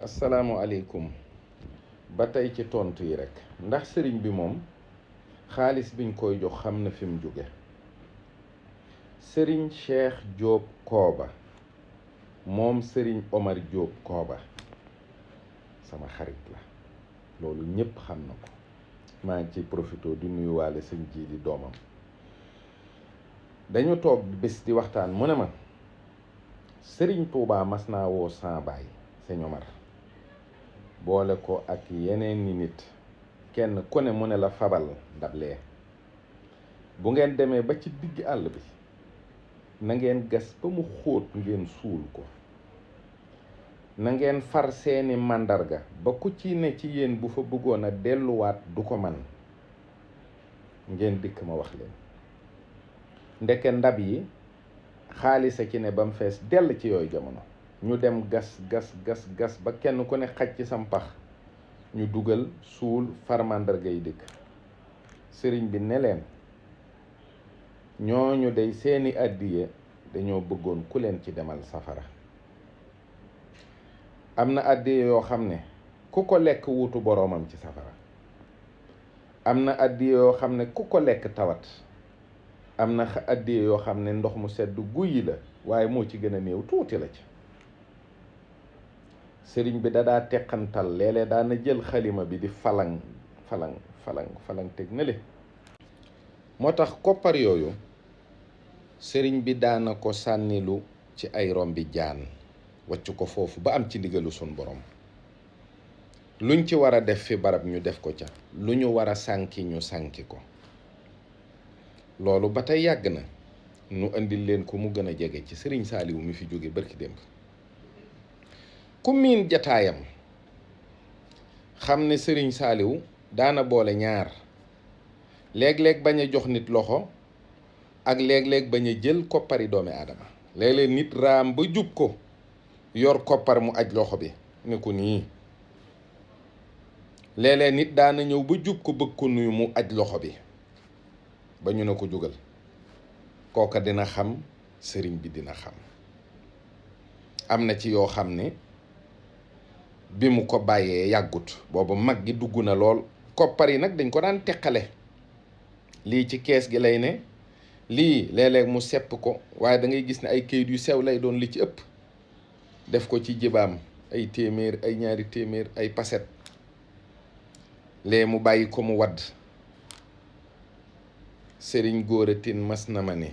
asalaamualeykum ba tey ci tontu yi rek ndax sëriñ bi moom xaalis biñ koy jox xam na fi mu jóge sëriñ Cheikh Diop Kooba moom sëriñ Omar Diop Kooba sama xarit la loolu ñépp xam na ko maa ngi ciy profité di nuyuwaale sëñ ji di doomam dañu toog bés di waxtaan mu ne ma sëriñ Touba mas naa woo sa baay sëñ Omar boole ko ak yeneen ni nit kenn ku ne mu ne la fabal ndablee bu ngeen demee ba ci digg àll bi na ngeen gas ba mu xóot ngeen suul ko na ngeen far seeni màndarga ba ku ci ne ci yéen bu fa bëggoon a delluwaat du ko man ngeen dikk ma wax leen ndeke ndab yi xaalis a ci ne ba mu fees dell ci yooyu jamono ñu dem gas ba kenn ku ne xaj ci sam pax ñu dugal suul far màndarga yi dikk sëriñ bi ne leen ñooñu dey seeni àddiya dañoo bëggoon ku leen ci demal safara am na àddiya yoo xam ne ku ko lekk wuutu boroomam ci safara am na àddiya yoo xam ne ku ko lekk tawat am na àddiya yoo xam ne ndox mu sedd guyi la waaye moo ci gën a néew tuuti la ci sëriñ bi dadaa teqantal léeg-léeg daana jël xalima bi di falang teg na le moo tax koppar yooyu sëriñ bi daana ko sànnilu ci ay rombi jaan wàcc ko foofu ba am ci ndigalu sun borom luñ ci war a def fi barab ñu def ko ca lu ñu war a sànki ñu sànki ko loolu ba tey yàgg na nu indil leen ko mu gën a jege ci sëriñ Saaliwu mi fi jóge barki démb ku miin jataayam xam ne sëriñ Saaliwu daana boole ñaar léeg-léeg bañ a jox nit loxo ak léeg-léeg bañ a jël koppari doomi aadama léeg-léeg nit raam ba jub ko yor koppar mu aj loxo bi ne ko nii léeg-léeg nit daana ñëw ba jub ko bëgg ko nuyu mu aj loxo bi ba ñu ne ko jógal kooka dina xam sëriñ bi dina xam am na ci yoo xam ne bi mu ko bàyyee yàggut boobu mag gi dugg na lool koppar yi nag dañ ko daan teqale lii ci kees gi lay ne lii léeg-léeg mu sepp ko waaye da ngay gis ne ay kayit yu sew lay doon li ci ëpp def ko ci jibaam ay téeméer ay ñaari téeméer ay paset lee mu bàyyi ko mu wadd sëriñ Góora Tin mas na ma ne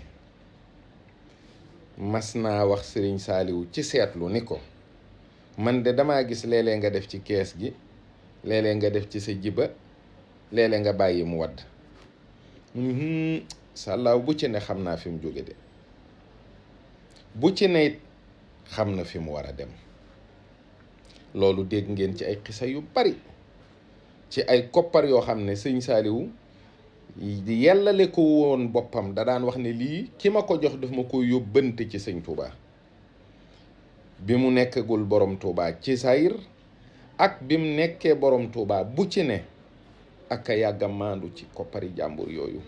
mas naa wax sëriñ Saaliwu ci seetlu ni ko man de damaa gis léeg-léeg nga def ci kees gi léeg-léeg nga def ci sa jiba léeg-léeg nga bàyyi mu wadd sàllaaw bu ci ne xam naa fi mu jóge de bu ci ne it xam na fi mu war a dem loolu dégg ngeen ci ay xisa yu bari ci ay koppar yoo xam ne sëñ Saaliwu yellale ko woon boppam da daan wax ne lii ki ma ko jox daf ma ko yóbbante ci sëñ Touba bi mu nekkagul borom Touba ci sayir ak bi mu nekkee borom Touba bu ci ne ak a yàgg a maandu ci koppari jàmbur yooyu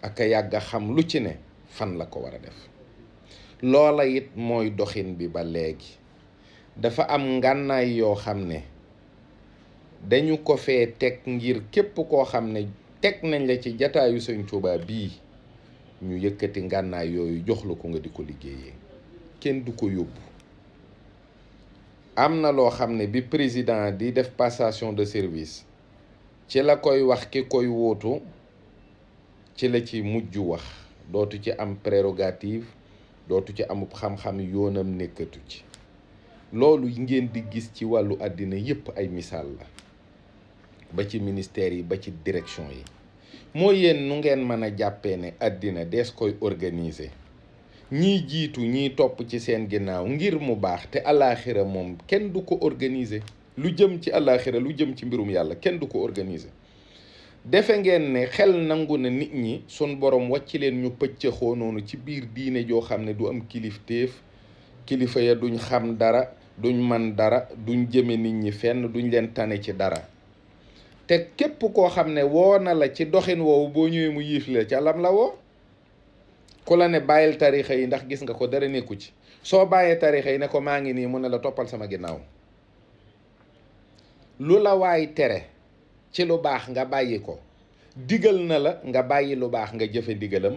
ak a yàgg a xam lu ci ne fan la ko war a def loola it mooy doxin bi ba léegi dafa am ngànnaay yoo xam ne dañu ko fee teg ngir képp koo xam ne teg nañ la ci jataayu sëñ Touba bii ñu yëkkati ngànnaay yooyu jox la ko nga di ko liggéeyee kenn du ko yóbbu am na loo xam ne bi président di def passation de service ci la koy wax ki koy wóotu ci la ci mujj wax dootu ci am prérogative dootu ci amub xam-xam yoonam nekkatu ci loolu ngeen di gis ci wàllu àddina yépp ay misaal la ba ci ministère yi ba ci direction yi moo yéen nu ngeen mën a jàppee ne àddina dees koy organiser ñiy jiitu ñiy topp ci seen ginnaaw ngir mu baax te alaaxira moom kenn du ko organiser lu jëm ci alaaxira lu jëm ci mbirum yàlla kenn du ko organiser defe ngeen ne xel nangu na nit ñi sun borom wàcc leen ñu pëccëxoo noonu ci biir diine joo xam ne du am kilifteef kilifa ya duñ xam dara duñ man dara duñ jëme nit ñi fenn duñ leen tane ci dara te képp koo xam ne woo na la ci doxin woowu boo ñëwee mu yiif la ca lam la woo ku la ne bàyyil tarixa yi ndax gis nga ko dara nekku ci soo bàyyee tarixa yi ne ko maa ngi nii mu ne la toppal sama ginnaaw. lu la waay tere ci lu baax nga bàyyi ko, digal na la nga bàyyi lu baax nga jëfe ndigalam.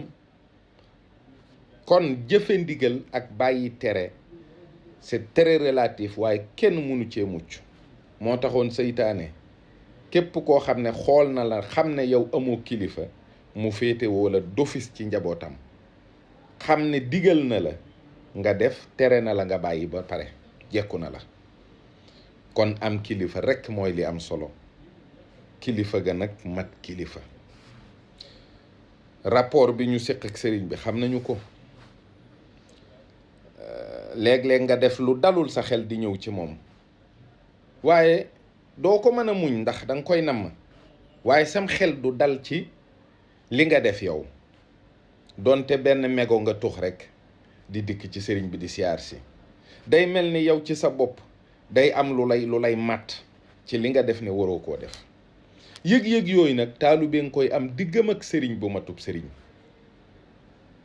kon jëfe ndigal ak bàyyi tere c'est très relatif, waaye kenn mënu cee mucc. moo taxoon seytaane képp koo xam ne xool na la xam ne yow amoo kilifa, mu féete woo la d'office ci njabootam, xam ne digal na la nga def, tere na la nga bàyyi ba pare, jekku na la. kon am kilifa rekk mooy li am solo. kilifa ga nag mat kilifa. rapport bi ñu séq ak sëriñ bi xam nañu ko. léeg-léeg nga def lu dalul sa xel di ñëw ci moom, waaye doo ko mën a muñ ndax danga koy namm, waaye sam xel du dal ci li nga def yow. donte benn mego nga tux rekk di dikk ci sëriñ bi di siyaar si, day mel ni yow ci sa bopp day am lu lay màtt ci li nga def ne waroo koo def. yëg-yëg yooyu nag taalibe nga koy am diggam ak sëriñ bu matub sëriñ.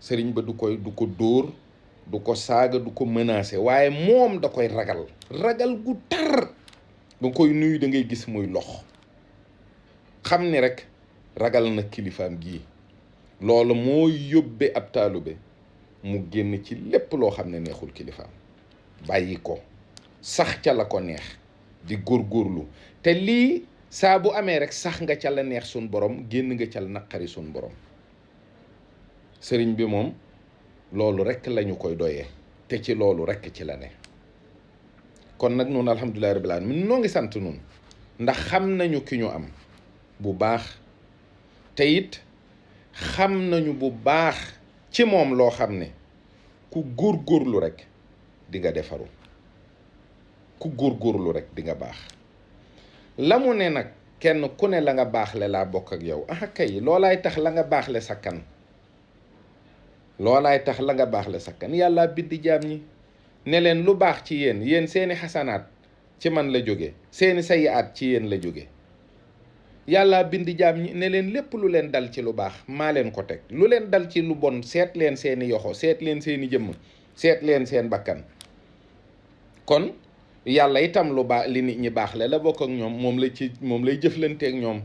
sëriñ ba du ko dóor, du ko saaga, du ko menacé, waaye moom da koy ragal gu tar. ba koy nuyu da ngay gis muy lox, xam ni rek ragal na kilifaam gii. loolu moo yóbbe ab taalibe mu génn ci lépp loo xam ne neexul kilifaam, bàyyi ko, sax ca la ko neex, di góorgóorlu. te lii saa bu amee rek sax nga ca la neex sun borom, génn nga ca la naqari sun borom. sëriñ bi moom loolu rek lañu koy doyee, te ci loolu rek ci la ne. kon nag noonu alhamdulillahi rabbil alamin noo ngi sant nun, ndax xam nañu ki ñu am bu baax, te it xam nañu bu baax ci moom loo xam ne ku góorgóorlu rek di nga defaru, ku góorgóorlu rek di nga baax. la mu ne nag kenn ku ne la nga baaxle laa bokk ak yow. ah kay loolaay tax la nga baaxle sakkan, loolaay tax la nga baaxle sakkan. yàlla bind jaam ñi ne leen lu baax ci yéen seeni xasanaat ci man la jóge, seeni sayiaat ci yéen la jóge. yàlla bind jaam ñi ne leen lépp lu leen dal ci lu baax maa leen ko teg, lu leen dal ci lu bon seet leen seeni yoxo, seet leen seeni jëmm, seet leen seen bakkan. kon yàlla itam lu baax li nit ñi baax la bokk ak ñoom, moom lay jëflanteek ñoom.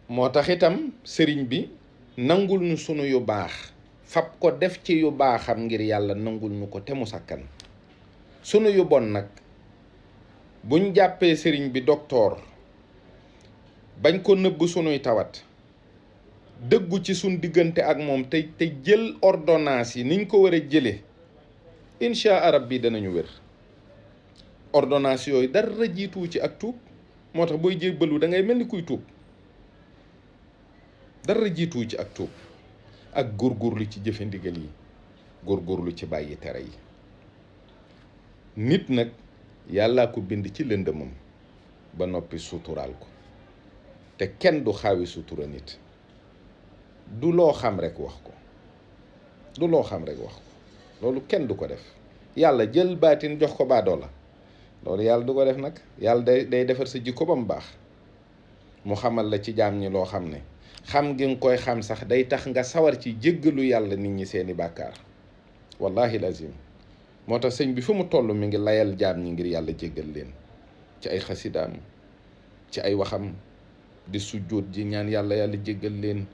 moo tax itam sëriñ bi nangul ñu sunu yu baax, fab ko def ci yu baaxam ngir yàlla nangul ñu ko te mu sakkan. sunu yu bon nag buñ jàppee sëriñ bi docteur, bañ ko nëbb sunuy tawat, dëggu ci sun diggante ak moom te jël ordonnance yi niñ ko war a jële, incha rabbi danañu wér. ordonnance yooyu dara jiitu ci ak tuub. moo tax booy jébbalu da ngay mel ni kuy tuub, dara jiitu ci ak tuub, ak góorgóorlu ci jëfe ndigal yi, góorgóorlu ci bàyyi tere yi. nit nag yàllaa ko bind ci lëndëmam ba noppi suturaal ko, te kenn du xaawi sutura nit. du loo xam rek wax ko, du loo xam rek wax ko, loolu kenn du ko def. yàlla jël baatin jox ko baadoo la, loolu yàlla du ko def nag. yàlla day defar sa jikko ba mu baax, mu xamal la ci jaam ñi loo xam ne xam gi nga koy xam sax day tax nga sawar ci jéggalu yàlla nit ñi seeni bàkkaar. wallahi lazim. moo tax sëñ bi fu mu toll mi ngi layal jaam ñi ngir yàlla jéggal leen, ci ay xasidaam, ci ay waxam, di sujjóot ji ñaan yàlla jéggal leen,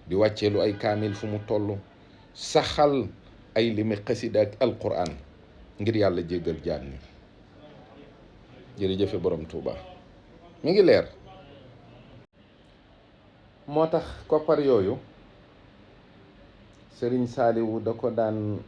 di wàcceelu ay kaamil fu mu toll, saxal ay limi xasida ak alquran ngir yàlla jéggal jaam ñi. jërëjëfe borom Tuuba. mi ngi leer. moo tax koppar yooyu Sëriñ Saaliwu da ko daan